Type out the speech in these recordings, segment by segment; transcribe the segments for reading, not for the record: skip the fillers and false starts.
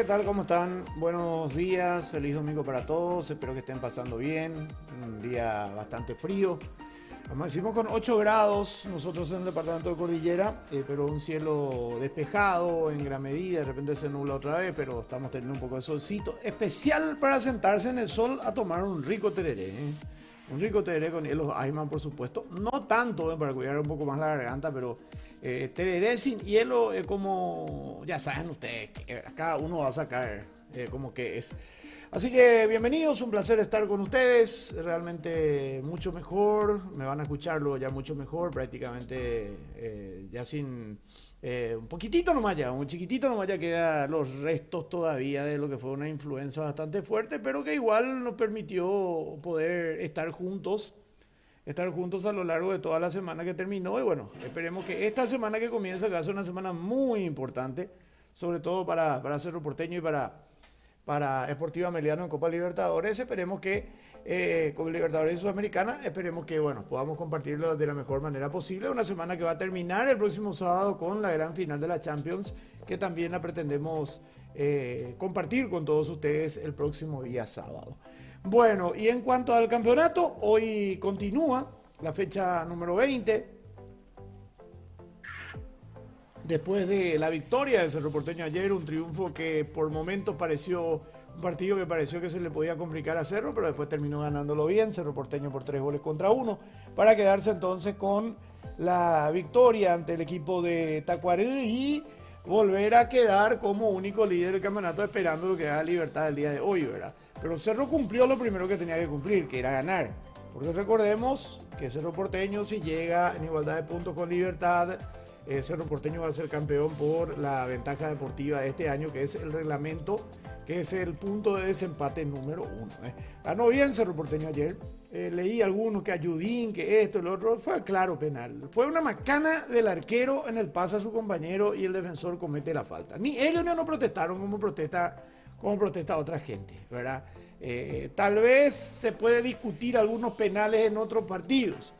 ¿qué tal? ¿Cómo están? Buenos días, feliz domingo para todos, espero que estén pasando bien, un día bastante frío. Amanecimos con 8 grados nosotros en el departamento de Cordillera, pero un cielo despejado en gran medida, de repente se nubla otra vez, pero estamos teniendo un poco de solcito, especial para sentarse en el sol a tomar un rico tereré, ¿eh? Un rico tereré con hielos Ayman, por supuesto, no tanto, para cuidar un poco más la garganta, pero tereré sin hielo es como, ya saben ustedes, que cada uno va a sacar como que es. Así que bienvenidos, un placer estar con ustedes, realmente mucho mejor, me van a escucharlo ya mucho mejor, prácticamente ya sin, un poquitito nomás ya, un chiquitito nomás ya queda los restos todavía de lo que fue una influenza bastante fuerte, pero que igual nos permitió poder estar juntos a lo largo de toda la semana que terminó y bueno, esperemos que esta semana que comienza, que va a ser una semana muy importante, sobre todo para Cerro Porteño y para Sportiva Meliano en Copa Libertadores. Esperemos que con Libertadores y Sudamericana, esperemos que bueno, podamos compartirlo de la mejor manera posible. Una semana que va a terminar el próximo sábado con la gran final de la Champions, que también la pretendemos compartir con todos ustedes el próximo día sábado. Bueno, y en cuanto al campeonato, hoy continúa la fecha número 20. Después de la victoria del Cerro Porteño ayer, un triunfo que por momentos pareció un partido que pareció que se le podía complicar a Cerro, pero después terminó ganándolo bien, Cerro Porteño por 3 goles contra 1, para quedarse entonces con la victoria ante el equipo de Tacuarí y volver a quedar como único líder del campeonato, esperando lo que da Libertad el día de hoy, ¿verdad? Pero Cerro cumplió lo primero que tenía que cumplir, que era ganar. Porque recordemos que Cerro Porteño, si llega en igualdad de puntos con Libertad, Cerro Porteño va a ser campeón por la ventaja deportiva de este año, que es el reglamento, que es el punto de desempate número 1. Ganó bien Cerro Porteño ayer. Leí algunos que Ayudín, que esto, el otro. Fue claro penal. Fue una macana del arquero en el pase a su compañero y el defensor comete la falta. Ni ellos no protestaron como protesta otra gente, ¿verdad? Tal vez se puede discutir algunos penales en otros partidos,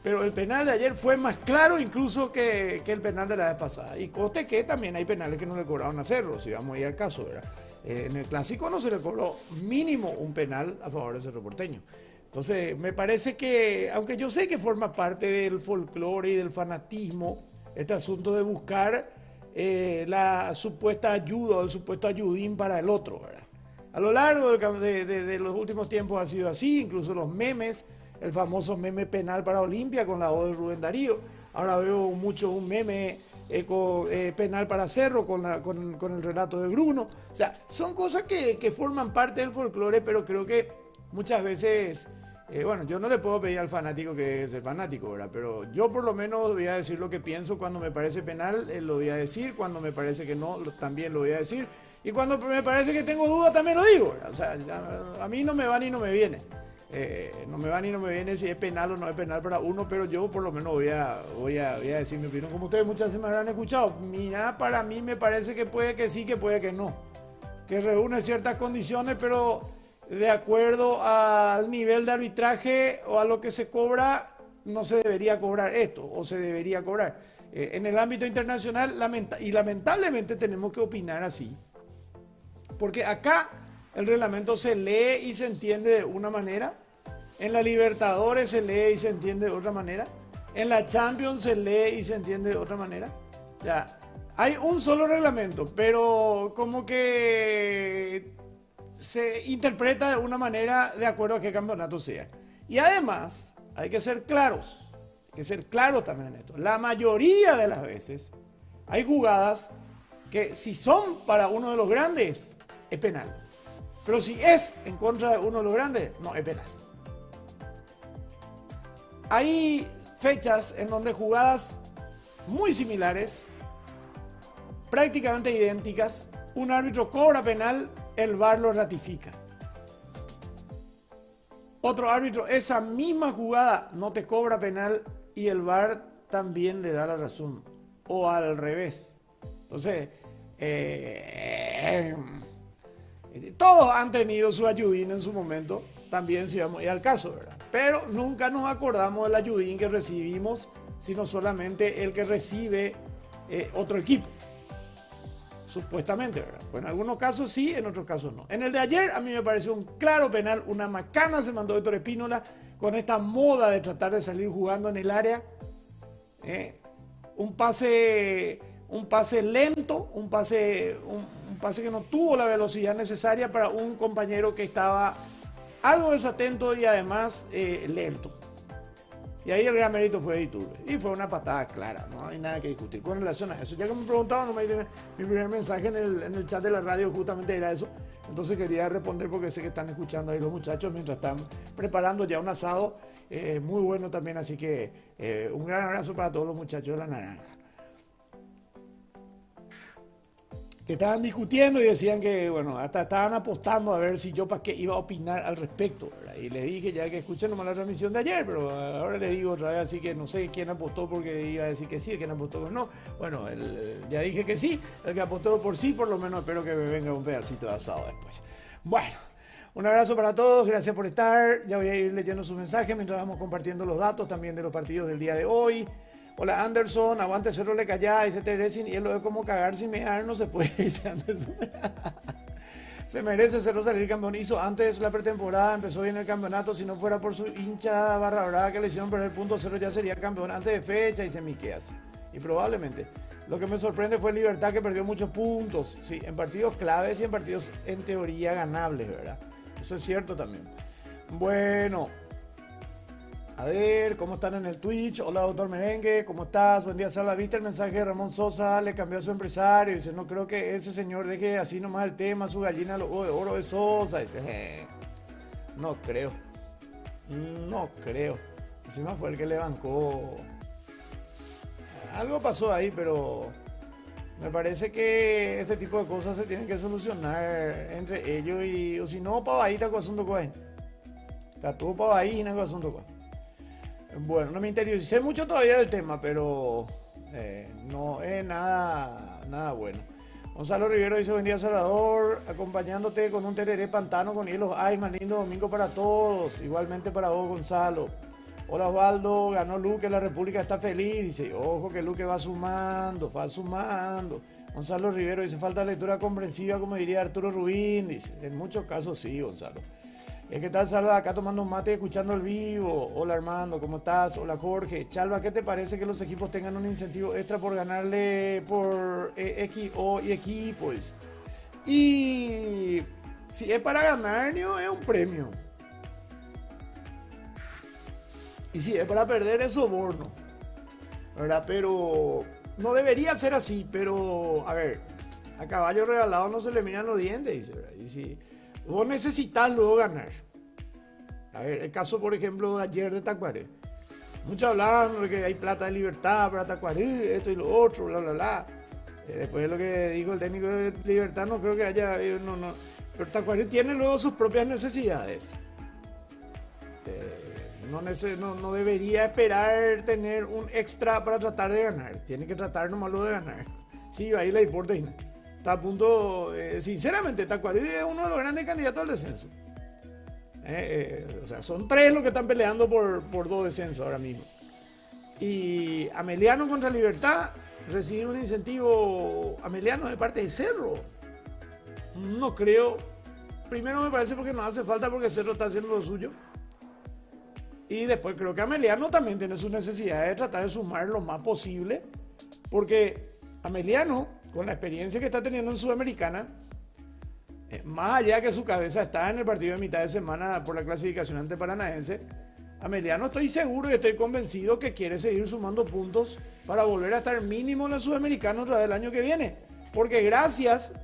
pero el penal de ayer fue más claro incluso que el penal de la vez pasada. Y conste que también hay penales que no le cobraron a Cerro, si vamos a ir al caso, ¿verdad? En el clásico no se le cobró mínimo un penal a favor de Cerro Porteño. Entonces, me parece que, aunque yo sé que forma parte del folclore y del fanatismo, este asunto de buscar la supuesta ayuda o el supuesto ayudín para el otro, ¿verdad? A lo largo de los últimos tiempos ha sido así, incluso los memes, el famoso meme penal para Olimpia con la voz de Rubén Darío. Ahora veo mucho un meme penal para Cerro con el relato de Bruno. O sea, son cosas que forman parte del folclore, pero creo que muchas veces, bueno, yo no le puedo pedir al fanático que es el fanático, ¿verdad? Pero yo por lo menos voy a decir lo que pienso cuando me parece penal, lo voy a decir, cuando me parece que no, también lo voy a decir. Y cuando me parece que tengo duda también lo digo, ¿verdad? O sea, a mí no me va ni no me viene. No me va ni no me viene si es penal o no es penal para uno, pero yo por lo menos voy a decir mi opinión. Como ustedes muchas veces me habrán escuchado, mira, para mí me parece que puede que sí, que puede que no. Que reúne ciertas condiciones, pero de acuerdo al nivel de arbitraje o a lo que se cobra, no se debería cobrar esto, o se debería cobrar. En el ámbito internacional, y lamentablemente tenemos que opinar así. Porque acá el reglamento se lee y se entiende de una manera. En la Libertadores se lee y se entiende de otra manera. En la Champions se lee y se entiende de otra manera. O sea, hay un solo reglamento, pero como que se interpreta de una manera de acuerdo a qué campeonato sea. Y además, hay que ser claros. Hay que ser claros también en esto. La mayoría de las veces hay jugadas que si son para uno de los grandes, es penal. Pero si es en contra de uno de los grandes, no es penal. Hay fechas en donde jugadas muy similares, prácticamente idénticas, un árbitro cobra penal, el VAR lo ratifica. Otro árbitro, esa misma jugada no te cobra penal y el VAR también le da la razón. O al revés. Entonces, todos han tenido su ayudín en su momento, también si vamos a ir al caso, ¿verdad? Pero nunca nos acordamos del ayudín que recibimos, sino solamente el que recibe otro equipo. supuestamente, ¿verdad? Pues en algunos casos sí, en otros casos no. En el de ayer a mí me pareció un claro penal, una macana se mandó Héctor Espínola con esta moda de tratar de salir jugando en el área. Un pase lento, un pase que no tuvo la velocidad necesaria para un compañero que estaba algo desatento y además lento. Y ahí el gran mérito fue de Iturbe. Y fue una patada clara, no hay nada que discutir con relación a eso. Ya que me preguntaban, mi primer mensaje en el chat de la radio justamente era eso. Entonces quería responder porque sé que están escuchando ahí los muchachos mientras están preparando ya un asado muy bueno también. Así que un gran abrazo para todos los muchachos de la Naranja. Que estaban discutiendo y decían que, bueno, hasta estaban apostando a ver si yo para qué iba a opinar al respecto, ¿verdad? Y les dije ya que escuchen nomás la transmisión de ayer, pero ahora les digo otra vez, así que no sé quién apostó porque iba a decir que sí, quién apostó que no. Bueno, ya dije que sí, el que apostó por sí, por lo menos espero que me venga un pedacito de asado después. Bueno, un abrazo para todos, gracias por estar, ya voy a ir leyendo sus mensajes mientras vamos compartiendo los datos también de los partidos del día de hoy. Hola Anderson, aguante Cerro le callá, dice Teresin, y él lo ve como cagar sin mear, no se puede, dice Anderson. Se merece Cerro salir campeón, hizo antes la pretemporada, empezó bien el campeonato, si no fuera por su hincha barra brava que le hicieron perder el punto, Cerro ya sería campeón antes de fecha y se miqueas. Y probablemente. Lo que me sorprende fue Libertad que perdió muchos puntos, sí, en partidos claves y en partidos en teoría ganables, ¿verdad? Eso es cierto también. Bueno. A ver, ¿cómo están en el Twitch? Hola, doctor Merengue, ¿cómo estás? Buen día, Salva. ¿Viste el mensaje de Ramón Sosa? Le cambió a su empresario. Dice, no creo que ese señor deje así nomás el tema, su gallina los huevos de oro de Sosa. Dice, no creo. No creo. Encima fue el que le bancó. Algo pasó ahí, pero me parece que este tipo de cosas se tienen que solucionar entre ellos y, o si no, pavadita con asunto con él. Tú pavadita con asunto con él. Bueno, no me interioricé mucho todavía del tema, pero no es nada bueno. Gonzalo Rivero dice, buen día Salvador, acompañándote con un tereré pantano con hielos. Ay, más lindo domingo para todos. Igualmente para vos, Gonzalo. Hola Osvaldo, ganó Luque, la República está feliz. Dice, ojo que Luque va sumando. Gonzalo Rivero dice, falta lectura comprensiva, como diría Arturo Rubín. Dice, en muchos casos sí, Gonzalo. ¿Qué tal, Salva? Acá tomando un mate, escuchando el vivo. Hola, Armando, ¿cómo estás? Hola, Jorge. Chalva, ¿qué te parece que los equipos tengan un incentivo extra por ganarle por X o Y equipos? Y si es para ganar, ¿no? Es un premio. Y si es para perder, es soborno, ¿verdad? Pero no debería ser así, pero, a ver, a caballo regalado no se le miran los dientes, dice, ¿verdad? Y si vos necesitas luego ganar. A ver, el caso, por ejemplo, de ayer de Tacuaré. Muchos hablaban de que hay plata de Libertad para Tacuaré, esto y lo otro, bla, bla, bla. Después de lo que dijo el técnico de Libertad, no creo que haya... no. Pero Tacuaré tiene luego sus propias necesidades. No debería esperar tener un extra para tratar de ganar. Tiene que tratar nomás lo de ganar. Sí, ahí le importa. Está a punto, sinceramente, Tacuaré es uno de los grandes candidatos al descenso. O sea, son 3 los que están peleando por 2 descensos ahora mismo. Y Ameliano contra Libertad, recibir un incentivo Ameliano de parte de Cerro. No creo. Primero me parece porque no hace falta porque Cerro está haciendo lo suyo. Y después creo que Ameliano también tiene su necesidad de tratar de sumar lo más posible. Porque Ameliano, con la experiencia que está teniendo en Sudamericana, más allá que su cabeza está en el partido de mitad de semana por la clasificación ante Paranaense, Ameliano estoy seguro y estoy convencido que quiere seguir sumando puntos para volver a estar mínimo en la Sudamericana otra vez el año que viene. Porque gracias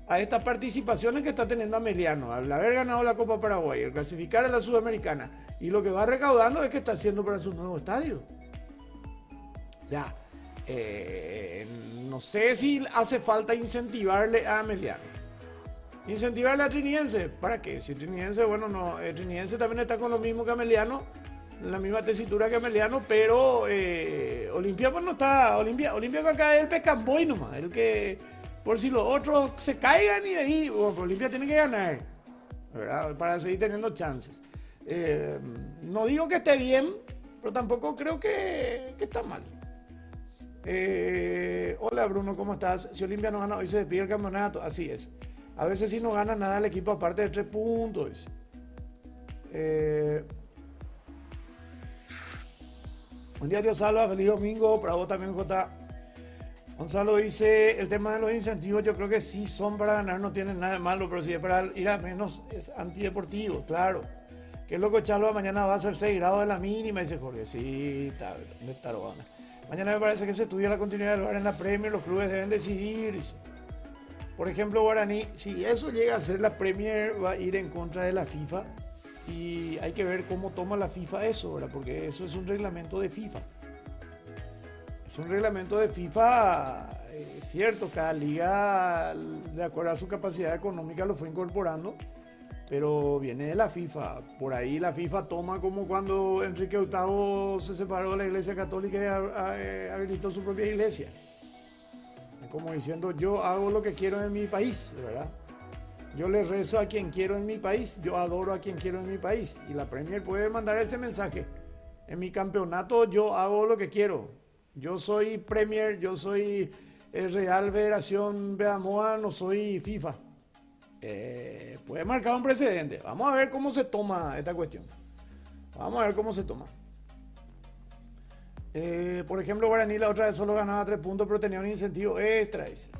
a estas participaciones que está teniendo Ameliano, al haber ganado la Copa Paraguay, al clasificar a la Sudamericana, y lo que va recaudando es que está haciendo para su nuevo estadio. O sea, no sé si hace falta incentivarle a Ameliano. Incentivarle a Trinidense, ¿para qué? Si Trinidense, bueno, no, Trinidense también está con lo mismo que Ameliano, la misma tesitura que Ameliano, pero Olimpia pues no está, Olimpia acá es el pescamboy nomás, el que por si los otros se caigan y ahí, bueno, Olimpia tiene que ganar, ¿verdad? Para seguir teniendo chances. No digo que esté bien, pero tampoco creo que está mal. Hola Bruno, ¿cómo estás? Si Olimpia no gana hoy se despide el campeonato. Así es. A veces si no gana nada el equipo aparte de 3 puntos. Buen día, Dios salva, feliz domingo. Para vos también, J. Gonzalo dice, el tema de los incentivos yo creo que sí son para ganar, no tienen nada de malo, pero si es para ir a menos es antideportivo, claro. Qué loco, Chalva, mañana va a ser 6 grados de la mínima, dice Jorge. Sí, está robando. Mañana me parece que se estudia la continuidad del lugar en la Premier, los clubes deben decidir. Dice. Por ejemplo, Guaraní, si eso llega a ser la Premier, va a ir en contra de la FIFA. Y hay que ver cómo toma la FIFA eso, ¿verdad? Porque eso es un reglamento de FIFA. Es un reglamento de FIFA, es cierto, cada liga, de acuerdo a su capacidad económica, lo fue incorporando, pero viene de la FIFA. Por ahí la FIFA toma como cuando Enrique VIII se separó de la Iglesia Católica y habilitó su propia iglesia. Como diciendo, yo hago lo que quiero en mi país, ¿verdad? Yo le rezo a quien quiero en mi país, yo adoro a quien quiero en mi país. Y la Premier puede mandar ese mensaje. En mi campeonato yo hago lo que quiero. Yo soy Premier, yo soy Real Federación Beamoa, no soy FIFA. Puede marcar un precedente. Vamos a ver cómo se toma esta cuestión. Vamos a ver cómo se toma. Por ejemplo, Guaraní la otra vez solo ganaba 3 puntos, pero tenía un incentivo extra. Ese.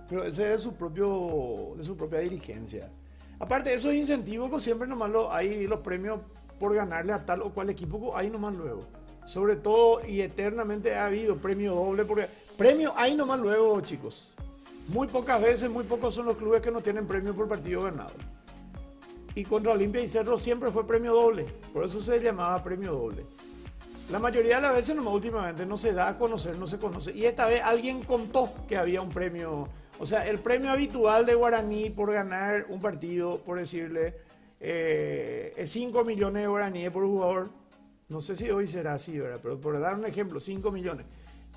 Pero ese es de su propia dirigencia. Aparte, esos incentivos que siempre nomás hay los premios por ganarle a tal o cual equipo, hay nomás luego. Sobre todo y eternamente ha habido premio doble, porque premio hay nomás luego, chicos. Muy pocas veces, muy pocos son los clubes que no tienen premio por partido ganado. Y contra Olimpia y Cerro siempre fue premio doble, por eso se llamaba premio doble. La mayoría de las veces nomás últimamente no se da a conocer, no se conoce. Y esta vez alguien contó que había un premio, o sea, el premio habitual de Guaraní por ganar un partido, por decirle, es 5 millones de guaraníes por jugador. No sé si hoy será así, ¿verdad? Pero por dar un ejemplo, 5 millones.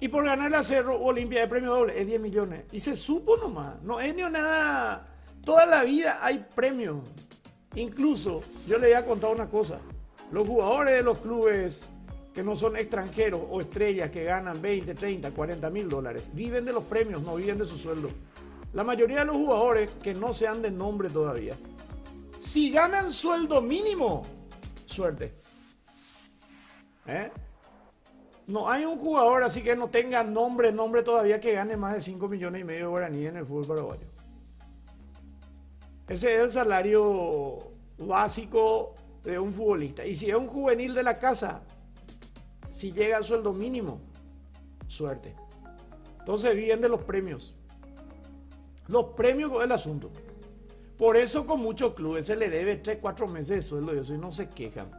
Y por ganarle a Cerro o Olimpia de premio doble es 10 millones. Y se supo nomás, no es ni nada. Toda la vida hay premios. Incluso, yo le había contado una cosa. Los jugadores de los clubes que no son extranjeros o estrellas que ganan 20, 30, 40 mil dólares, viven de los premios, no viven de su sueldo. La mayoría de los jugadores que no sean de nombre todavía, si ganan sueldo mínimo, suerte. No hay un jugador así que no tenga nombre todavía que gane más de 5 millones y medio de guaraníes en el fútbol paraguayo. Ese es el salario básico de un futbolista. Y si es un juvenil de la casa, si llega al sueldo mínimo, suerte. Entonces viven de los premios. Los premios es el asunto. Por eso con muchos clubes se le debe 3, 4 meses de sueldo y eso y no se quejan.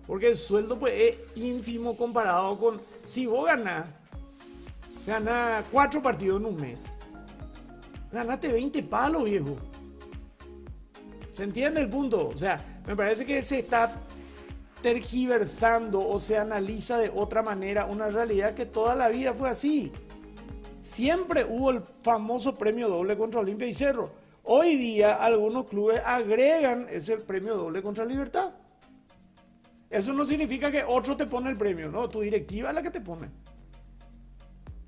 Porque el sueldo pues es ínfimo comparado con... Si vos ganás 4 partidos en un mes, ganaste 20 palos, viejo. ¿Se entiende el punto? O sea, me parece que se está tergiversando o se analiza de otra manera una realidad que toda la vida fue así. Siempre hubo el famoso premio doble contra Olimpia y Cerro. Hoy día algunos clubes agregan ese premio doble contra Libertad. Eso no significa que otro te pone el premio, no, tu directiva es la que te pone.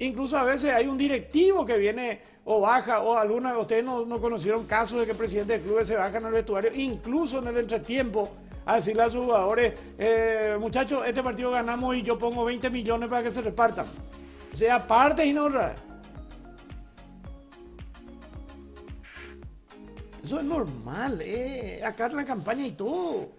Incluso a veces hay un directivo que viene o baja, o alguna de ustedes no conocieron casos de que presidentes de clubes se bajan al vestuario, incluso en el entretiempo, a decirle a sus jugadores, muchachos, este partido ganamos y yo pongo 20 millones para que se repartan. O sea, aparte y no otra. Eso es normal, acá en la campaña y todo.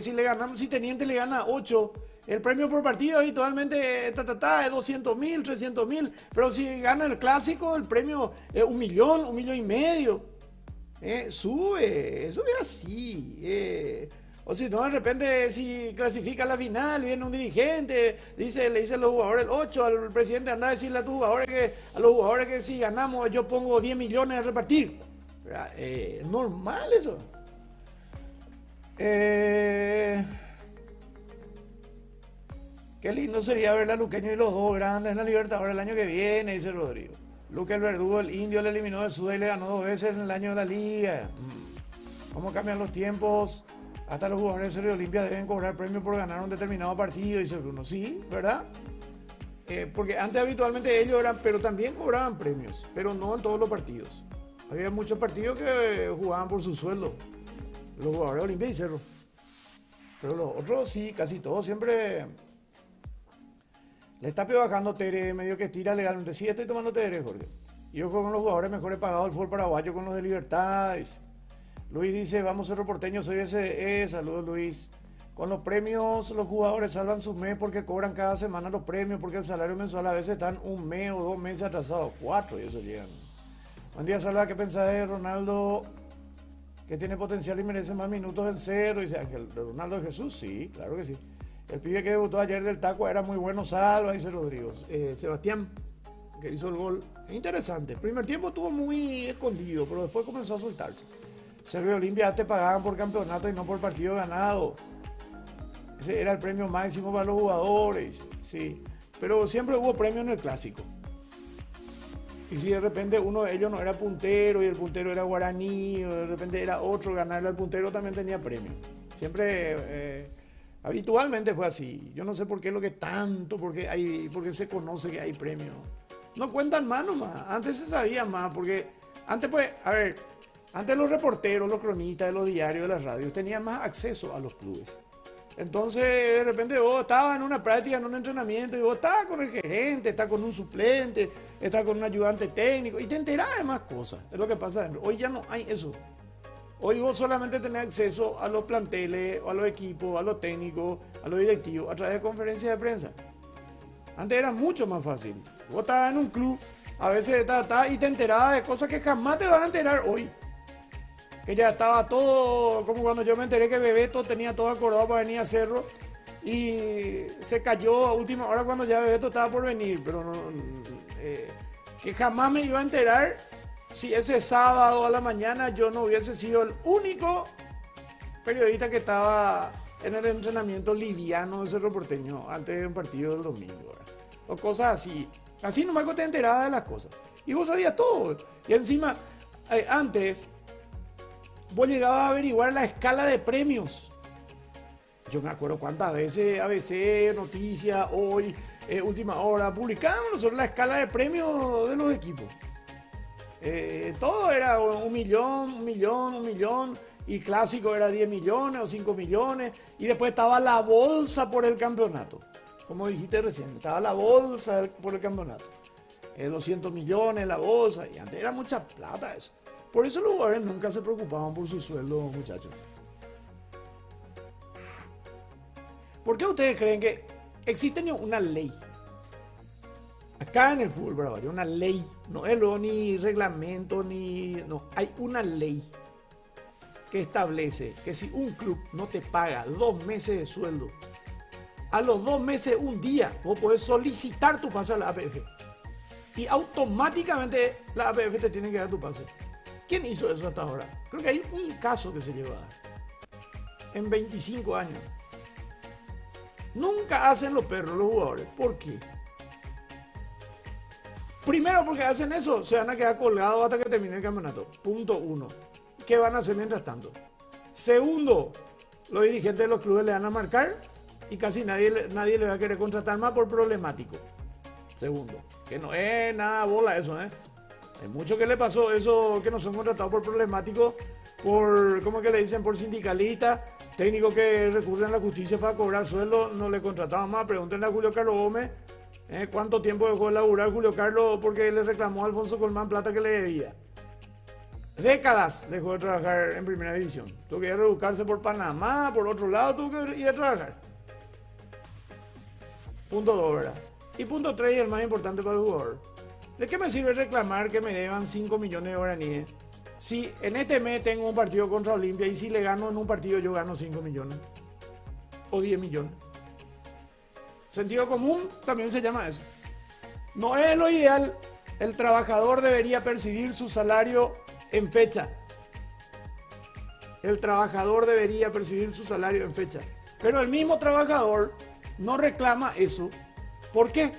Si Teniente le gana 8, el premio por partido habitualmente es 200.000, 300.000, pero si gana el clásico, el premio es 1 millón, 1,5 millones. Sube, eso es así. O si no, de repente, si clasifica a la final, viene un dirigente, le dice a los jugadores el 8, al presidente anda a decirle a los jugadores que si ganamos yo pongo 10 millones a repartir. Es normal eso. Qué lindo sería ver a Luqueño y los dos grandes en la Libertadores el año que viene, dice Rodrigo. Luque el Verdugo, el Indio, le eliminó de Suda y le ganó 2 veces en el año de la liga. ¿Cómo cambian los tiempos? hasta los jugadores de Cerro Olimpia deben cobrar premios por ganar un determinado partido, dice Bruno. Sí, ¿verdad? Porque antes habitualmente ellos eran, pero también cobraban premios, pero no en todos los partidos. Había muchos partidos que jugaban por su sueldo, los jugadores de Olimpia y Cerro. Pero los otros sí, casi todos siempre le está bajando Tere, medio que tira legalmente. Sí, estoy tomando Tere, Jorge. Y yo juego con los jugadores mejores pagados del fútbol paraguayo, con los de Libertades. Luis dice, vamos Cerro Porteño, soy ese. Saludos, Luis. Con los premios, los jugadores salvan su mes porque cobran cada semana los premios, porque el salario mensual a veces están un mes o 2 meses atrasados, 4 y eso llegan. Buen día, Salva, ¿qué pensás de Ronaldo? Que tiene potencial y merece más minutos en Cerro. Dice Ángel, ¿Ronaldo de Jesús? Sí, claro que sí. El pibe que debutó ayer del Taco era muy bueno, Salva, dice Rodrigo. Sebastián, que hizo el gol. Es interesante. El primer tiempo estuvo muy escondido, pero después comenzó a soltarse. Cerro Olimpia te pagaban por campeonato y no por partido ganado. Ese era el premio máximo para los jugadores. Sí. Pero siempre hubo premio en el clásico. Y si de repente uno de ellos no era puntero y el puntero era guaraní, o de repente era otro, ganarle al puntero también tenía premio. Siempre, habitualmente fue así. Yo no sé por qué lo que tanto, porque se conoce que hay premio. No cuentan más nomás. Antes se sabía más, porque antes pues, a ver, antes los reporteros, los cronistas de los diarios, de las radios, tenían más acceso a los clubes. Entonces, de repente vos estabas en una práctica, en un entrenamiento, y vos estabas con el gerente, estás con un suplente, estás con un ayudante técnico, y te enterás de más cosas. Es lo que pasa. Hoy ya no hay eso. Hoy vos solamente tenés acceso a los planteles, a los equipos, a los técnicos, a los directivos, a través de conferencias de prensa. Antes era mucho más fácil. Vos estabas en un club, a veces estabas y te enterabas de cosas que jamás te vas a enterar hoy. Que ya estaba todo, como cuando yo me enteré que Bebeto tenía todo acordado para venir a Cerro y se cayó a última hora cuando ya Bebeto estaba por venir, pero no, que jamás me iba a enterar si ese sábado a la mañana yo no hubiese sido el único periodista que estaba en el entrenamiento liviano de Cerro Porteño antes de un partido del domingo, ¿verdad? O cosas así. Así nomás que te enterabas de las cosas. Y vos sabías todo. Y encima, antes vos llegabas a averiguar la escala de premios. Yo me acuerdo cuántas veces ABC, Noticias, Hoy, Última Hora, publicábamos nosotros la escala de premios de los equipos. Todo era 1 millón, 1 millón, 1 millón, y clásico era 10 millones o 5 millones, y después estaba la bolsa por el campeonato. Como dijiste recién, estaba la bolsa por el campeonato. 200 millones la bolsa, y antes era mucha plata eso. Por eso los jugadores nunca se preocupaban por su sueldo, muchachos. ¿Por qué ustedes creen que existe una ley? Acá en el fútbol bravario, una ley. No es ni reglamento, no. Hay una ley que establece que si un club no te paga 2 meses de sueldo, a los 2 meses, un día, vos podés solicitar tu pase a la APF. Y automáticamente la APF te tiene que dar tu pase. ¿Quién hizo eso hasta ahora? Creo que hay un caso que se lleva a dar en 25 años. Nunca hacen los perros los jugadores. ¿Por qué? Primero porque hacen eso, se van a quedar colgados hasta que termine el campeonato. Punto 1. ¿Qué van a hacer mientras tanto? Segundo, los dirigentes de los clubes le van a marcar y casi nadie le va a querer contratar más por problemático. Segundo, que no es nada bola eso, ¿eh? Hay mucho que le pasó eso, que no son contratados por problemáticos, por, ¿cómo que le dicen? Por sindicalistas, técnicos que recurren a la justicia para cobrar sueldo, no le contrataban más. Pregúntenle a Julio Carlos Gómez, ¿cuánto tiempo dejó de laburar Julio Carlos porque le reclamó a Alfonso Colmán plata que le debía? Décadas dejó de trabajar en primera división. Tuvo que ir a rebuscarse por Panamá, por otro lado tuvo que ir a trabajar. Punto 2, ¿verdad? Y punto 3, y el más importante para el jugador. ¿De qué me sirve reclamar que me deban 5 millones de guaraníes? Si en este mes tengo un partido contra Olimpia y si le gano en un partido yo gano 5 millones. O 10 millones. Sentido común también se llama eso. No es lo ideal. El trabajador debería percibir su salario en fecha. El trabajador debería percibir su salario en fecha. Pero el mismo trabajador no reclama eso. ¿Por qué?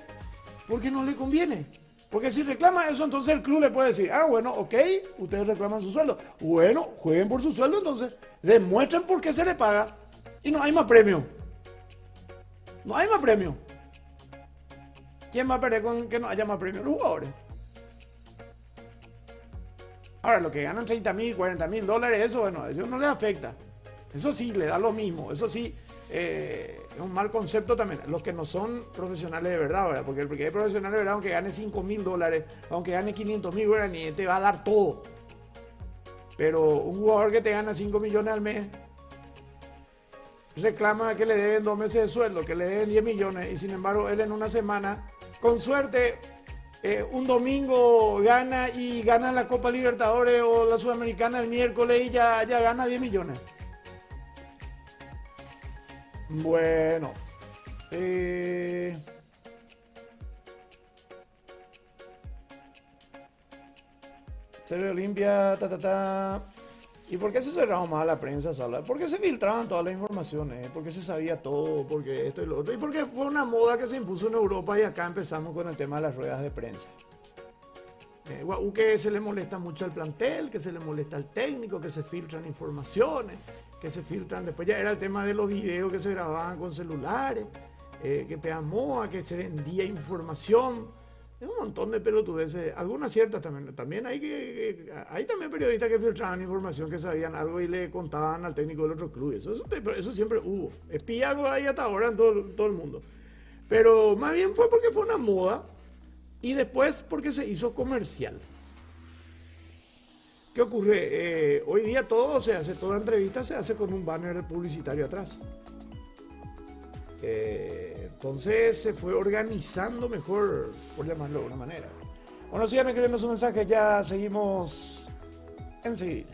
Porque no le conviene. Porque si reclama eso, entonces el club le puede decir, ah, bueno, ok, ustedes reclaman su sueldo. Bueno, jueguen por su sueldo, entonces demuestren por qué se le paga. Y no hay más premio. No hay más premio. ¿Quién va a perder con que no haya más premio? Los jugadores. Ahora, los que ganan 30.000, 40.000 dólares, eso, bueno, a ellos no les afecta. Eso sí, le da lo mismo. Eso sí, es un mal concepto también. Los que no son profesionales de verdad, ¿verdad? Porque el que es profesional de verdad, aunque gane 5.000 dólares, aunque gane 500.000 guaraníes, te va a dar todo. Pero un jugador que te gana 5 millones al mes reclama que le deben 2 meses de sueldo, que le deben 10 millones, y sin embargo él en una semana, con suerte, un domingo gana y gana la Copa Libertadores o la Sudamericana el miércoles y ya gana 10 millones. Bueno, Serie Olimpia, ¿Y por qué se cerraba más la prensa, Sala? ¿Por qué se filtraban todas las informaciones? ¿Por qué se sabía todo? ¿Por qué esto y lo otro? Y porque fue una moda que se impuso en Europa y acá empezamos con el tema de las ruedas de prensa. Que se le molesta mucho al plantel, que se le molesta al técnico, que se filtran informaciones, que se filtran. Después ya era el tema de los videos que se grababan con celulares, que pegamoa, que se vendía información. Es un montón de pelotudeces, algunas ciertas también. También hay también periodistas que filtraban información, que sabían algo y le contaban al técnico del otro club. Eso siempre hubo. Espías ahí hasta ahora en todo el mundo. Pero más bien fue porque fue una moda y después porque se hizo comercial. ¿Qué ocurre? Hoy día todo se hace, toda entrevista se hace con un banner publicitario atrás. Entonces se fue organizando mejor, por llamarlo de una manera. Bueno, sigan escribiendo su mensaje, ya seguimos enseguida.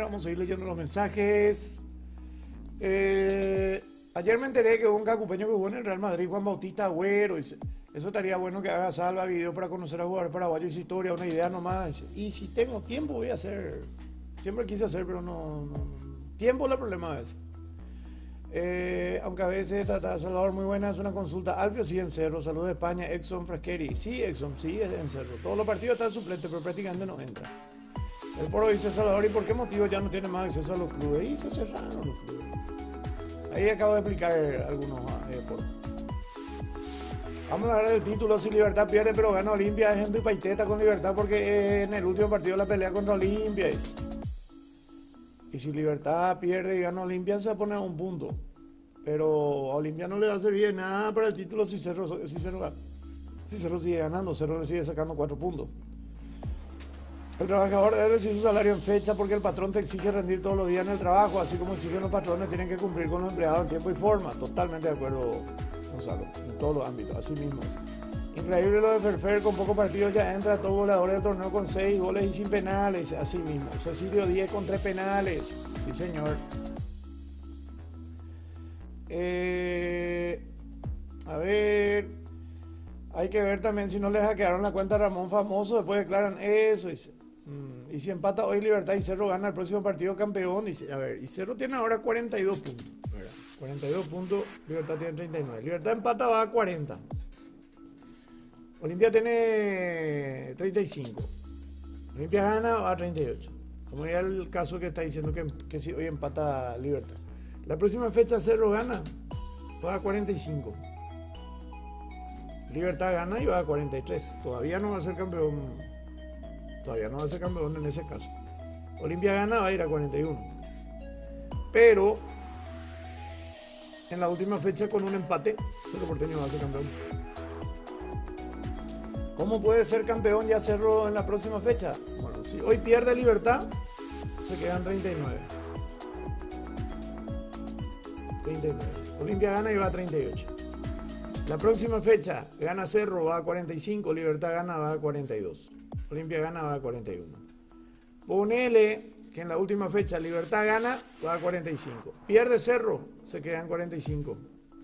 Vamos a ir leyendo los mensajes. Ayer me enteré que hubo un cacupeño que jugó en el Real Madrid, Juan Bautista Agüero. Eso estaría bueno que haga salva video para conocer a jugadores paraguayos y su historia, una idea nomás. Y si tengo tiempo voy a hacer. Siempre quise hacer, pero no. Tiempo es el problema a veces. Aunque a veces Salvador, muy buena, es una consulta. Alfio sí en Cerro, saludos de España. Exxon Frasqueri, sí, Exxon, sí es en Cerro. Todos los partidos están suplentes, pero prácticamente no entra. El Poro dice Salvador, ¿y por qué motivo ya no tiene más acceso a los clubes? Y se cerraron los clubes. Ahí acabo de explicar algunos Poro. Vamos a hablar del título. Si Libertad pierde pero gana Olimpia, es Henry Paiteta con Libertad, porque en el último partido la pelea contra Olimpia es. Y si Libertad pierde y gana Olimpia, se va a poner a un punto. Pero a Olimpia no le va a servir de nada para el título si Cerro sigue ganando. Cerro le sigue sacando 4 puntos. El trabajador debe recibir su salario en fecha porque el patrón te exige rendir todos los días en el trabajo, así como exigen los patrones, tienen que cumplir con los empleados en tiempo y forma. Totalmente de acuerdo, Gonzalo, en todos los ámbitos, así mismo es. Increíble lo de Ferfer, con pocos partidos ya entra todo goleador del torneo con 6 goles y sin penales, así mismo. Cecilio 10 con 3 penales, sí señor. A ver, hay que ver también si no le hackearon la cuenta a Ramón Famoso, después declaran eso. Y si empata hoy Libertad y Cerro gana el próximo partido campeón. A ver, y Cerro tiene ahora 42 puntos, ¿verdad? 42 puntos, Libertad tiene 39. Libertad empata, va a 40. Olimpia tiene 35. Olimpia gana, va a 38. Como ya el caso que está diciendo que si hoy empata Libertad. La próxima fecha Cerro gana, va a 45. Libertad gana y va a 43. Todavía no va a ser campeón. Todavía no va a ser campeón en ese caso. Olimpia gana, va a ir a 41. Pero en la última fecha con un empate, Cerro Porteño va a ser campeón. ¿Cómo puede ser campeón ya Cerro en la próxima fecha? Bueno, si hoy pierde Libertad, se quedan 39. 39. Olimpia gana y va a 38. La próxima fecha, gana Cerro, va a 45. Libertad gana, va a 42. Olimpia gana, va a 41. Ponele que en la última fecha Libertad gana, va a 45. Pierde Cerro, se queda en 45.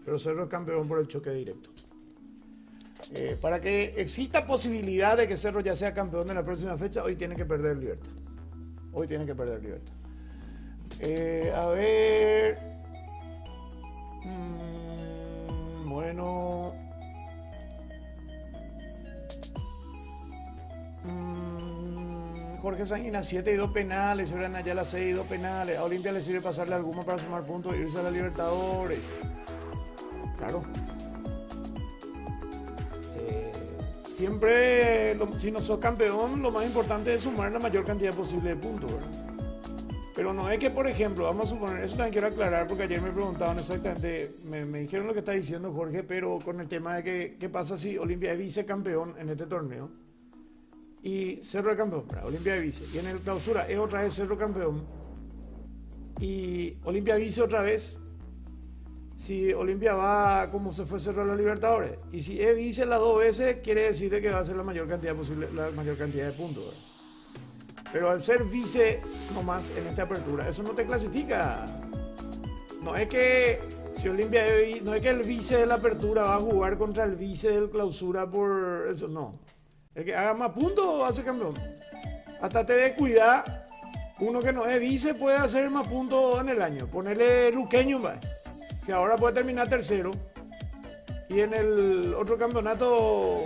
Pero Cerro es campeón por el choque directo. Para que exista posibilidad de que Cerro ya sea campeón de la próxima fecha, hoy tiene que perder Libertad. Hoy tiene que perder Libertad. A ver. Bueno. Jorge Sanguina, 7 y 2 penales. Eran Ayala 6 y 2 penales. A Olimpia le sirve pasarle a Alguma para sumar puntos e irse a la Libertadores. Claro. Siempre, si no sos campeón, lo más importante es sumar la mayor cantidad posible de puntos, ¿verdad? Pero no es que, por ejemplo, vamos a suponer, eso también quiero aclarar porque ayer me preguntaban exactamente, me dijeron lo que está diciendo Jorge, pero con el tema de que qué pasa si Olimpia es vicecampeón en este torneo y Cerro es campeón, ¿verdad? Olimpia es vice, y en el clausura es otra vez Cerro campeón y Olimpia vice otra vez. Si Olimpia va como se fue Cerro a los Libertadores, y si es vice las 2 veces, quiere decir que va a ser la mayor cantidad posible, la mayor cantidad de puntos, ¿verdad? Pero al ser vice nomás en esta apertura, eso no te clasifica. No es que si Olimpia, no es que el vice de la apertura va a jugar contra el vice del clausura por eso, no. El que haga más puntos va a ser campeón. Hasta te descuida, uno que no es vice puede hacer más puntos en el año. Ponerle Luqueño, ¿vale? Que ahora puede terminar tercero. Y en el otro campeonato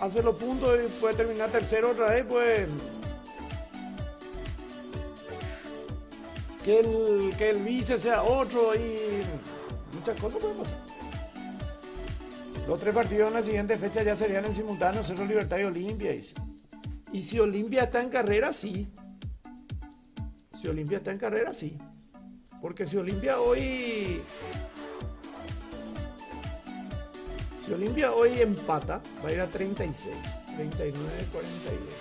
hace los puntos y puede terminar tercero otra vez, pues que el vice sea otro y muchas cosas pueden pasar. Los 3 partidos en la siguiente fecha ya serían en simultáneo Cerro, Libertad y Olimpia. Y si Olimpia está en carrera, sí. Si Olimpia está en carrera, sí. Porque si Olimpia hoy empata, va a ir a 36, 39, 42.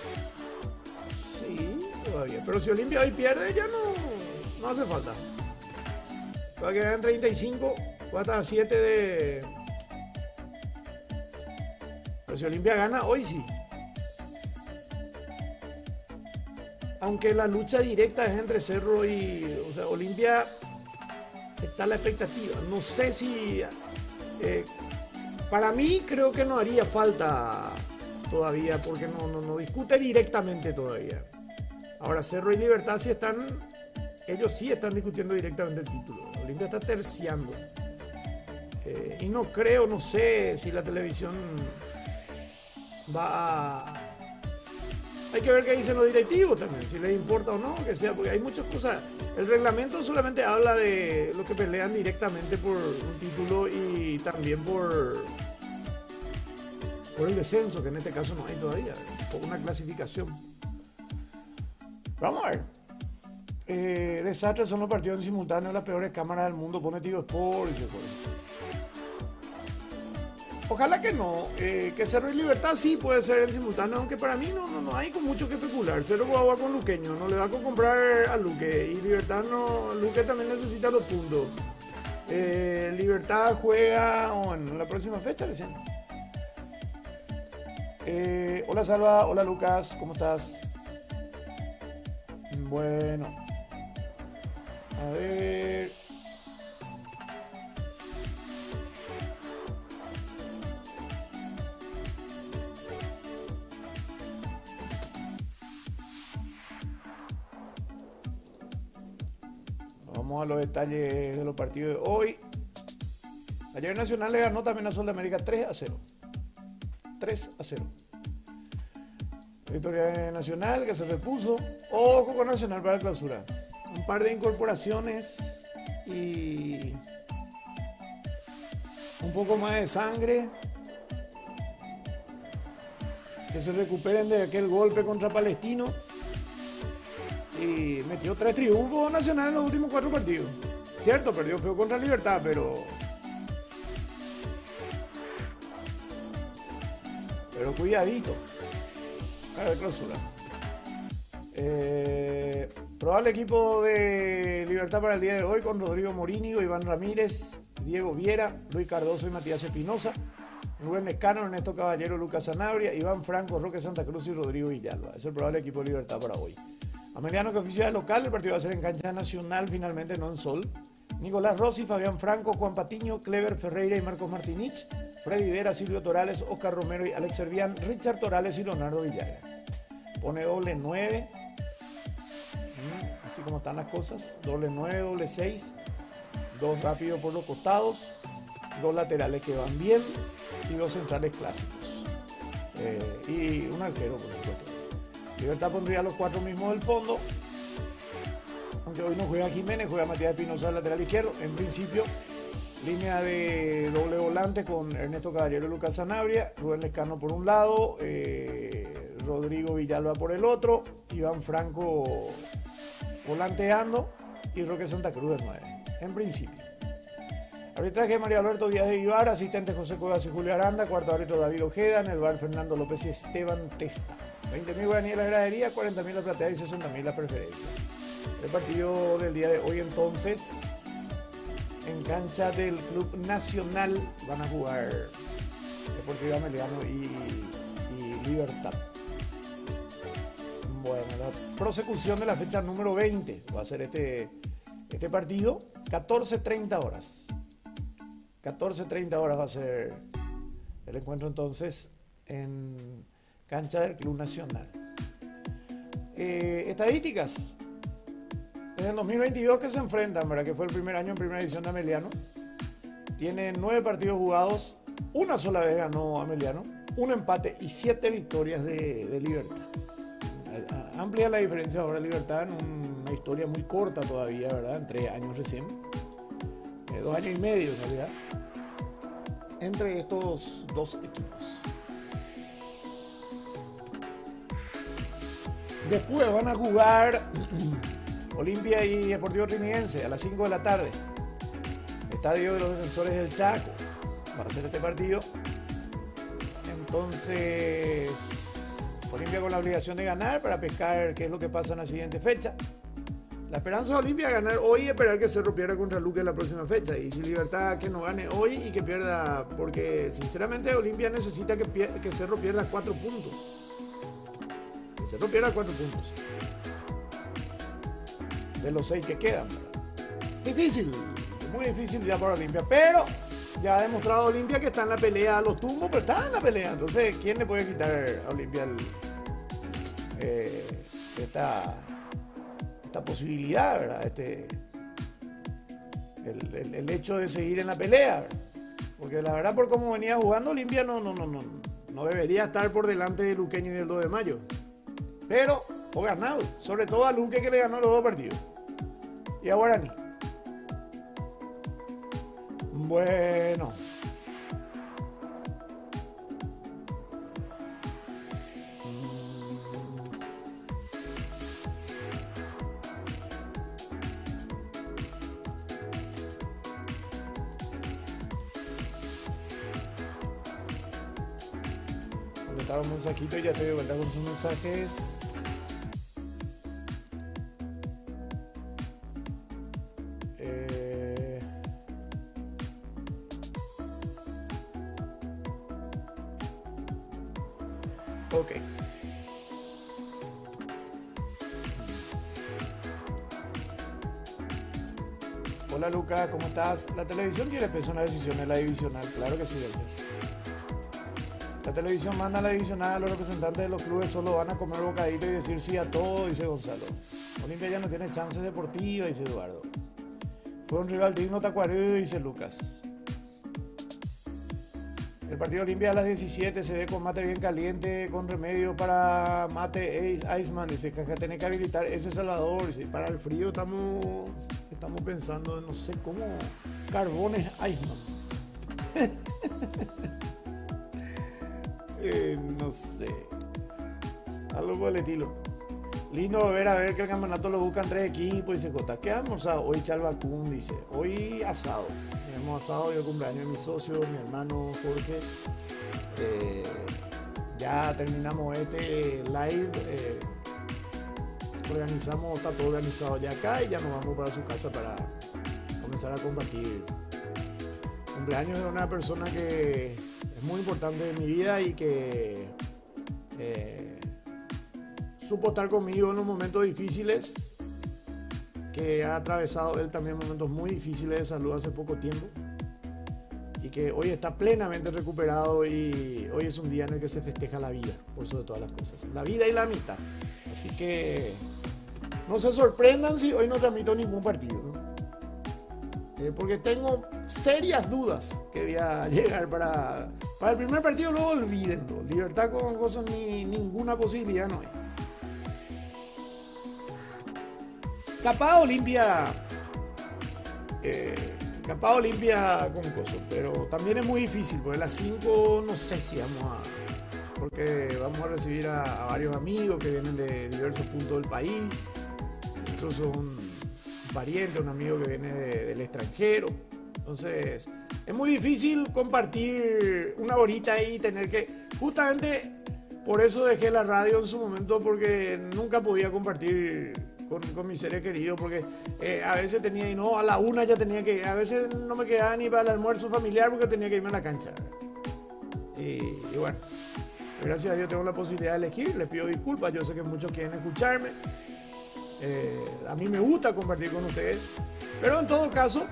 Sí, todavía. Pero si Olimpia hoy pierde, ya no hace falta. Va a quedar en 35, va a estar a 7 de... Pero si Olimpia gana, hoy sí. Aunque la lucha directa es entre Cerro y... O sea, Olimpia está la expectativa. No sé si... para mí creo que no haría falta todavía, porque no discute directamente todavía. Ahora Cerro y Libertad sí están... Ellos sí están discutiendo directamente el título. Olimpia está terciando. Y no creo, no sé si la televisión va a... Hay que ver qué dicen los directivos también, si les importa o no, que sea, porque hay muchas cosas. El reglamento solamente habla de los que pelean directamente por un título y también por el descenso, que en este caso no hay todavía, por una clasificación. Vamos a ver. Desastres son los partidos en simultáneo, las peores cámaras del mundo, pone Tigo Sport y se pone. Ojalá que no, que Cerro y Libertad sí puede ser en simultáneo, aunque para mí no hay con mucho que especular. Cerro va a jugar con Luqueño, no le va a comprar a Luque, y Libertad no, Luque también necesita los puntos. Libertad juega en la próxima fecha recién. Hola Salva, hola Lucas, ¿cómo estás? Bueno, a ver... Vamos a los detalles de los partidos de hoy. Ayer Nacional le ganó también a Sol de América 3-0. 3-0. Victoria de Nacional que se repuso. Ojo con Nacional para la clausura. Un par de incorporaciones y un poco más de sangre. Que se recuperen de aquel golpe contra Palestino. Y metió 3 triunfos Nacional en los últimos 4 partidos. Cierto, perdió feo contra Libertad, pero cuidadito. A ver, clausura. Probable equipo de Libertad para el día de hoy con Rodrigo Morínigo, Iván Ramírez, Diego Viera, Luis Cardoso y Matías Espinosa, Rubén Lescano, Ernesto Caballero, Lucas Sanabria, Iván Franco, Roque Santa Cruz y Rodrigo Villalba. Es el probable equipo de Libertad para hoy. Ameliano, que oficia de local, el partido va a ser en cancha nacional, finalmente no en Sol. Nicolás Rossi, Fabián Franco, Juan Patiño, Clever Ferreira y Marcos Martinich, Freddy Vera, Silvio Torales, Oscar Romero y Alex Servián, Richard Torales y Leonardo Villagra. Pone doble 9, así como están las cosas, doble 9, doble 6, dos rápidos por los costados, dos laterales que van bien y dos centrales clásicos. Y un arquero, por supuesto. Libertad pondría los 4 mismos del fondo, aunque hoy no juega Jiménez, juega Matías Espinosa al lateral izquierdo. En principio, línea de doble volante con Ernesto Caballero y Lucas Sanabria, Rubén Lescano por un lado, Rodrigo Villalba por el otro, Iván Franco volanteando y Roque Santa Cruz de 9, en principio. Arbitraje María Alberto Díaz de Vivar, asistente José Cuevas y Julio Aranda, cuarto árbitro David Ojeda, en el bar Fernando López y Esteban Testa. 20.000 guaraníes la gradería, 40.000 la platea y 60.000 las preferencias. El partido del día de hoy entonces, en cancha del Club Nacional, van a jugar Deportivo Ameliano y Libertad. Bueno, la prosecución de la fecha número 20 va a ser este partido, 14:30 horas. 14:30 horas va a ser el encuentro entonces en cancha del Club Nacional. Estadísticas. Desde el 2022 que se enfrentan, ¿verdad? Que fue el primer año en primera división de Ameliano. Tiene 9 partidos jugados, una sola vez ganó Ameliano, un empate y 7 victorias de Libertad. Amplia la diferencia ahora Libertad en una historia muy corta todavía, ¿verdad? En 3 años recién. 2 años y medio en realidad. Entre estos dos equipos. Después van a jugar Olimpia y Deportivo Trinidense a las 5 de la tarde. Estadio de los Defensores del Chaco para hacer este partido. Entonces, Olimpia con la obligación de ganar para pescar qué es lo que pasa en la siguiente fecha. La esperanza de Olimpia es ganar hoy y esperar que Cerro pierda contra Luque en la próxima fecha. Y si Libertad que no gane hoy y que pierda, porque sinceramente Olimpia necesita que Cerro pierda 4 puntos. Que Cerro pierda 4 puntos. De los 6 que quedan. Difícil, muy difícil ya para Olimpia, pero ya ha demostrado Olimpia que está en la pelea a los tumbos, pero está en la pelea. Entonces, ¿quién le puede quitar a Olimpia esta posibilidad, ¿verdad? El hecho de seguir en la pelea, ¿verdad? Porque la verdad, por cómo venía jugando, Olimpia no debería estar por delante de Luqueño y del 2 de mayo. Pero, o ganado, sobre todo a Luque, que le ganó los 2 partidos. Y a Guaraní. Bueno. Contestar un mensajito y ya estoy de vuelta con sus mensajes. Ok. Hola Luca, ¿cómo estás? La televisión tiene peso en la decisión de la divisional, claro que sí, Delmer. La televisión manda a la divisional, los representantes de los clubes solo van a comer bocadito y decir sí a todo, dice Gonzalo. Olimpia ya no tiene chances deportivas, dice Eduardo. Fue un rival digno Tacuarembó, dice Lucas. El partido Olimpia a las 17 se ve con mate bien caliente, con remedio para mate Iceman. Dice que tiene que habilitar ese Salvador. Dice, para el frío estamos pensando en no sé cómo. Carbones Iceman. No sé. Algo por el estilo. Lindo ver que el campeonato lo buscan 3 equipos. Dice Jota, ¿qué vamos a hoy? Chalbacún dice, hoy asado. Tenemos asado, hoy el cumpleaños de mi socio, mi hermano Jorge. Ya terminamos este live organizamos, está todo organizado ya acá y ya nos vamos para su casa para comenzar a compartir cumpleaños de una persona que es muy importante en mi vida y que supo estar conmigo en los momentos difíciles, que ha atravesado él también momentos muy difíciles de salud hace poco tiempo y que hoy está plenamente recuperado y hoy es un día en el que se festeja la vida, por sobre todas las cosas, la vida y la amistad. Así que no se sorprendan si hoy no transmito ningún partido, ¿no? Porque tengo serias dudas que voy a llegar para el primer partido. Luego olvídenlo, Libertad con cosas, ninguna posibilidad no hay. Capaz Olimpia con cosas, pero también es muy difícil, porque a las 5 no sé si porque vamos a recibir a varios amigos que vienen de diversos puntos del país, incluso un pariente, un amigo que viene del extranjero. Entonces es muy difícil compartir una horita ahí y tener que, justamente por eso dejé la radio en su momento, porque nunca podía compartir con mis seres queridos, porque a veces tenía, y no, a la 1 ya tenía que, a veces no me quedaba ni para el almuerzo familiar porque tenía que irme a la cancha. Y bueno, gracias a Dios tengo la posibilidad de elegir. Les pido disculpas, yo sé que muchos quieren escucharme. A mí me gusta compartir con ustedes, pero en todo caso,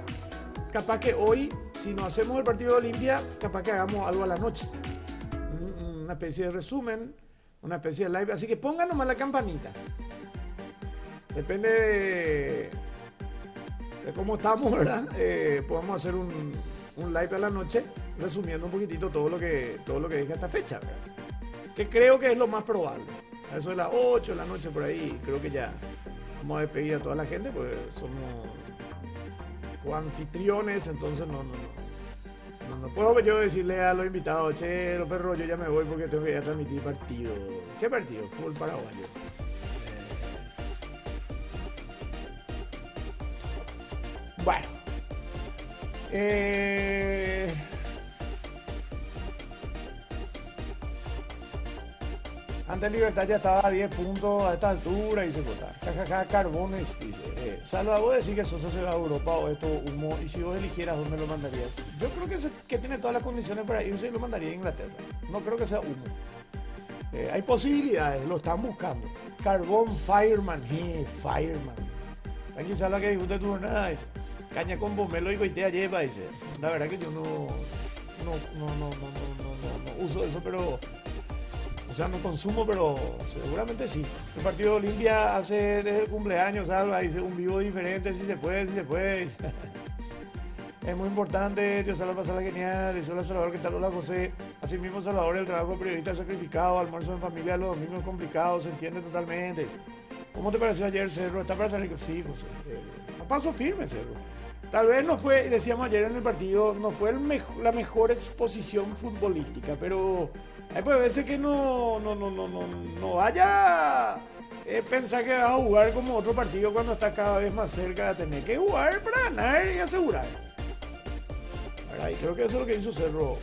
capaz que hoy, si no hacemos el partido de Olimpia, capaz que hagamos algo a la noche, una especie de resumen, una especie de live, así que pongan nomás la campanita. Depende de cómo estamos, ¿verdad? Podemos hacer un live a la noche resumiendo un poquitito todo lo que dije hasta fecha, ¿verdad? Que creo que es lo más probable. A eso de las 8 de la noche por ahí, creo que ya vamos a despedir a toda la gente, pues somos coanfitriones, entonces no puedo yo decirle a los invitados, che, los perros, yo ya me voy porque tengo que ir a transmitir partido. ¿Qué partido? Fútbol paraguayo. Bueno. Antes Libertad ya estaba a 10 puntos a esta altura y se vota. Jajaja, Carbones dice. Salva, vos decís que Sosa se va a Europa o esto humo, y si vos eligieras, ¿dónde lo mandarías? Yo creo que tiene todas las condiciones para irse y lo mandaría a Inglaterra. No creo que sea humo. Hay posibilidades, lo están buscando. Carbón Fireman, Fireman. Aquí sale la que discute tu jornada, dice. Caña con pomelo y coitea lleva, dice. La verdad que yo no uso eso, pero... O sea, no consumo, pero seguramente sí. El partido de Olimpia hace desde el cumpleaños, Salva, dice un vivo diferente, si se puede. Es muy importante, Dios Salva, pasarla genial, eso es Salvador, que tal hola José. Asimismo, Salvador, el trabajo de periodista sacrificado, almuerzo en familia, los domingos complicados, se entiende totalmente. ¿Cómo te pareció ayer, Cerro? ¿Está para salir? Sí, José. A paso firme, Cerro. Tal vez no fue, decíamos ayer en el partido, no fue la mejor exposición futbolística, pero hay pues veces que no vaya pensar que vas a jugar como otro partido cuando estás cada vez más cerca de tener que jugar para ganar y asegurar. ¿Verdad? Y creo que eso es lo que hizo Cerro.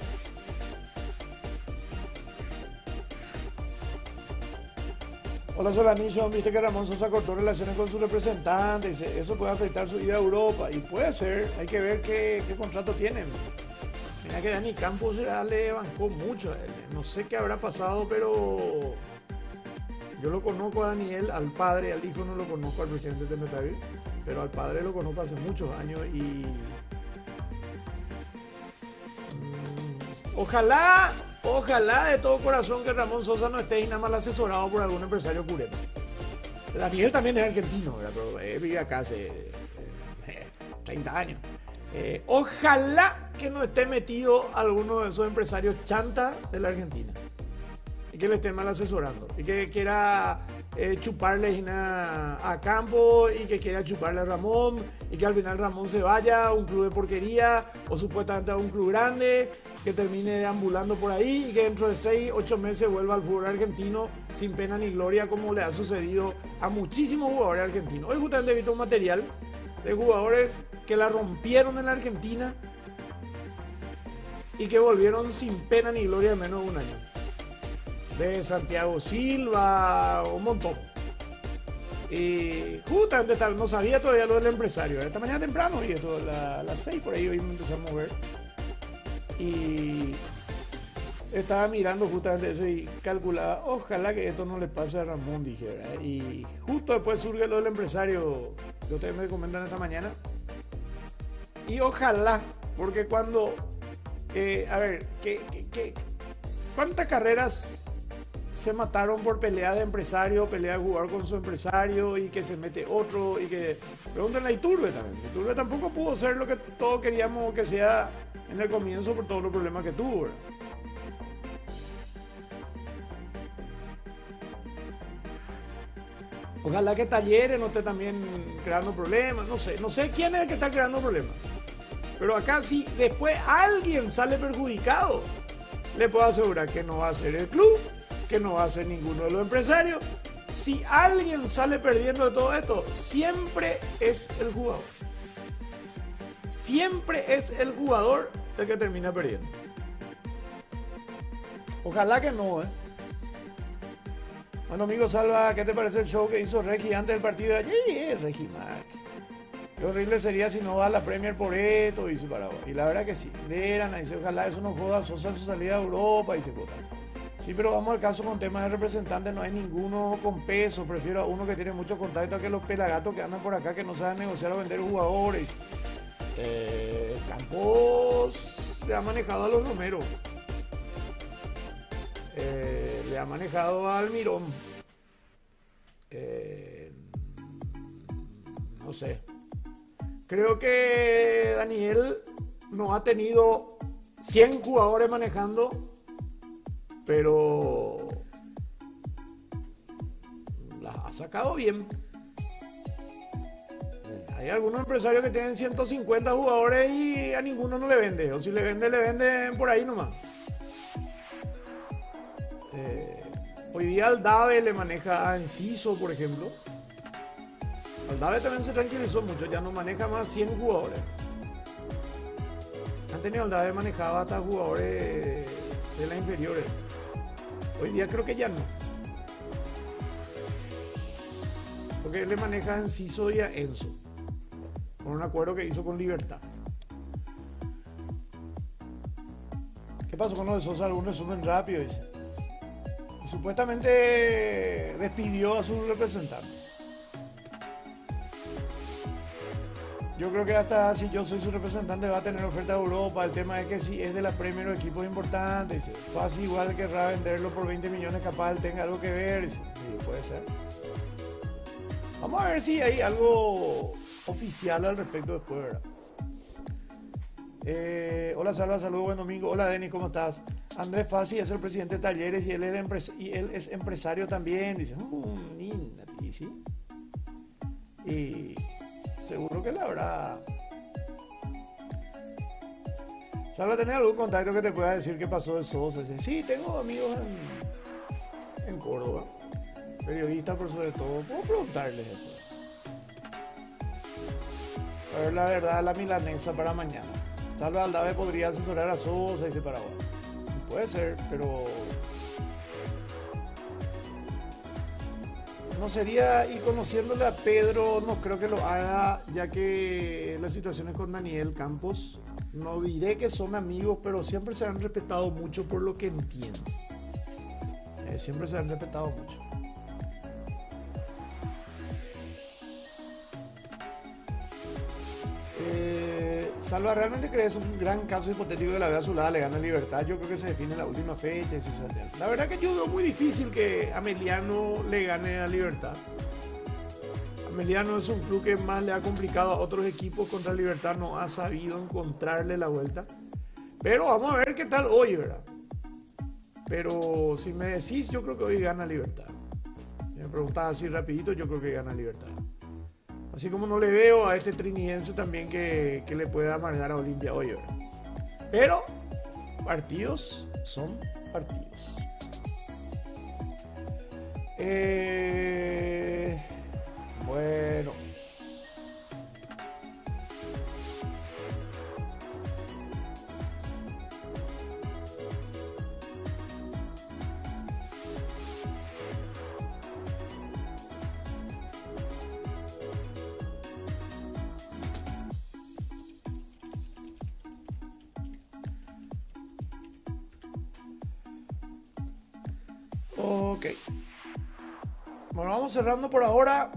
Hola Solanillo, viste que Ramón Sosa cortó relaciones con su representante, dice, eso puede afectar su ida a Europa, y puede ser, hay que ver qué contrato tienen. Mira que Dani Campos le bancó mucho a él, no sé qué habrá pasado, pero yo lo conozco a Daniel, al padre, al hijo no lo conozco, al presidente de Metaví, pero al padre lo conozco hace muchos años y ojalá de todo corazón que Ramón Sosa no esté nada mal asesorado por algún empresario cureno. Daniel también es argentino, ¿verdad? Pero vive acá hace 30 años. Ojalá que no esté metido alguno de esos empresarios chanta de la Argentina y que le esté mal asesorando y que quiera chuparle a Campo y que quiera chuparle a Ramón y que al final Ramón se vaya a un club de porquería o supuestamente a un club grande, que termine deambulando por ahí y que dentro de 6-8 meses vuelva al fútbol argentino sin pena ni gloria, como le ha sucedido a muchísimos jugadores argentinos. Hoy justamente he visto un material de jugadores que la rompieron en la Argentina y que volvieron sin pena ni gloria en menos de un año. De Santiago Silva, un montón. Y justamente no sabía todavía lo del empresario. Esta mañana temprano, y esto a las 6 por ahí hoy me empecé a mover. Y estaba mirando justamente eso y calculaba, ojalá que esto no le pase a Ramón, dije, ¿verdad? Y justo después surge lo del empresario que ustedes me comentan esta mañana. Y ojalá, porque cuando, a ver, ¿cuántas carreras se mataron por pelea de empresario, pelea de jugar con su empresario y que se mete otro y que... Pregúntenle a Iturbe también. Iturbe tampoco pudo ser lo que todos queríamos que sea en el comienzo por todos los problemas que tuvo, ¿verdad? Ojalá que Talleres no esté también creando problemas, no sé quién es el que está creando problemas. Pero acá si después alguien sale perjudicado, le puedo asegurar que no va a ser el club, que no va a ser ninguno de los empresarios. Si alguien sale perdiendo de todo esto, siempre es el jugador. Siempre es el jugador el que termina perdiendo. Ojalá que no, ¿eh? Bueno, amigo Salva, ¿qué te parece el show que hizo Reggie antes del partido de ayer? Reggie Mark. Qué horrible sería si no va a la Premier por esto, dice Paraguay. Y la verdad que sí. Lerana dice, ojalá eso no joda a Sosa en su salida a Europa, dice Cota. Sí, pero vamos al caso con temas de representantes, no hay ninguno con peso. Prefiero a uno que tiene mucho contacto que los pelagatos que andan por acá que no saben negociar o vender jugadores. Campos le ha manejado a los Romero. Le ha manejado a Almirón. No sé. Creo que Daniel no ha tenido 100 jugadores manejando, pero las ha sacado bien. Hay algunos empresarios que tienen 150 jugadores y a ninguno no le vende. O si le venden por ahí nomás. Hoy día Aldave le maneja a Enciso, por ejemplo. Aldave también se tranquilizó mucho, ya no maneja más 100 jugadores. Antes Aldave manejaba hasta jugadores de las inferiores. Hoy día creo que ya no. Porque él le maneja a Enciso y a Enzo. Con un acuerdo que hizo con Libertad. ¿Qué pasó con lo de Sosa? Algún resumen rápido, dice. Supuestamente despidió a su representante. Yo creo que hasta si yo soy su representante va a tener oferta de Europa. El tema es que si es de la Premier o equipos importantes, dice, fácil igual querrá venderlo por 20 millones, capaz él tenga algo que ver, dice. Sí, puede ser. Vamos a ver si hay algo oficial al respecto después, ¿verdad? Hola Salva, saludos, buen domingo. Hola Denis, ¿cómo estás? Andrés Fassi es el presidente de Talleres y él es empresario también. Dice, y sí. Y seguro que le habrá. Salva, ¿tenés algún contacto que te pueda decir qué pasó de Sosa? Dice, sí, tengo amigos en Córdoba, periodistas por sobre todo. Puedo preguntarles después. A ver la verdad, la milanesa para mañana. Salva Aldave podría asesorar a Sosa, dice Paraguay. Puede ser, pero no sería, y conociéndole a Pedro, no creo que lo haga, ya que las situaciones con Daniel Campos, no diré que son amigos, pero siempre se han respetado mucho por lo que entiendo. Siempre se han respetado mucho. Salva, ¿realmente crees un gran caso hipotético de la Vega Azulada le gana Libertad? Yo creo que se define en la última fecha. La verdad que yo veo muy difícil que Ameliano le gane a Libertad. Ameliano es un club que más le ha complicado a otros equipos. Contra Libertad no ha sabido encontrarle la vuelta. Pero vamos a ver qué tal hoy, ¿verdad? Pero si me decís, yo creo que hoy gana Libertad. Si me preguntás así rapidito, yo creo que gana Libertad. Así como no le veo a este trinidense también que le pueda amargar a Olimpia hoy, ¿verdad? Pero partidos son partidos. Bueno. Ok. Bueno, vamos cerrando por ahora.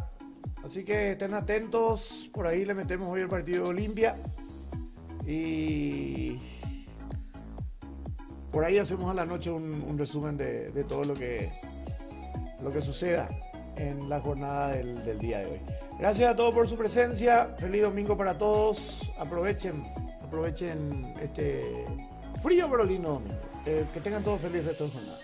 Así que estén atentos. Por ahí le metemos hoy el partido de Olimpia. Y por ahí hacemos a la noche un resumen de todo lo que suceda en la jornada del día de hoy. Gracias a todos por su presencia. Feliz domingo para todos. Aprovechen este frío pero lindo domingo. Que tengan todos feliz resto de jornada.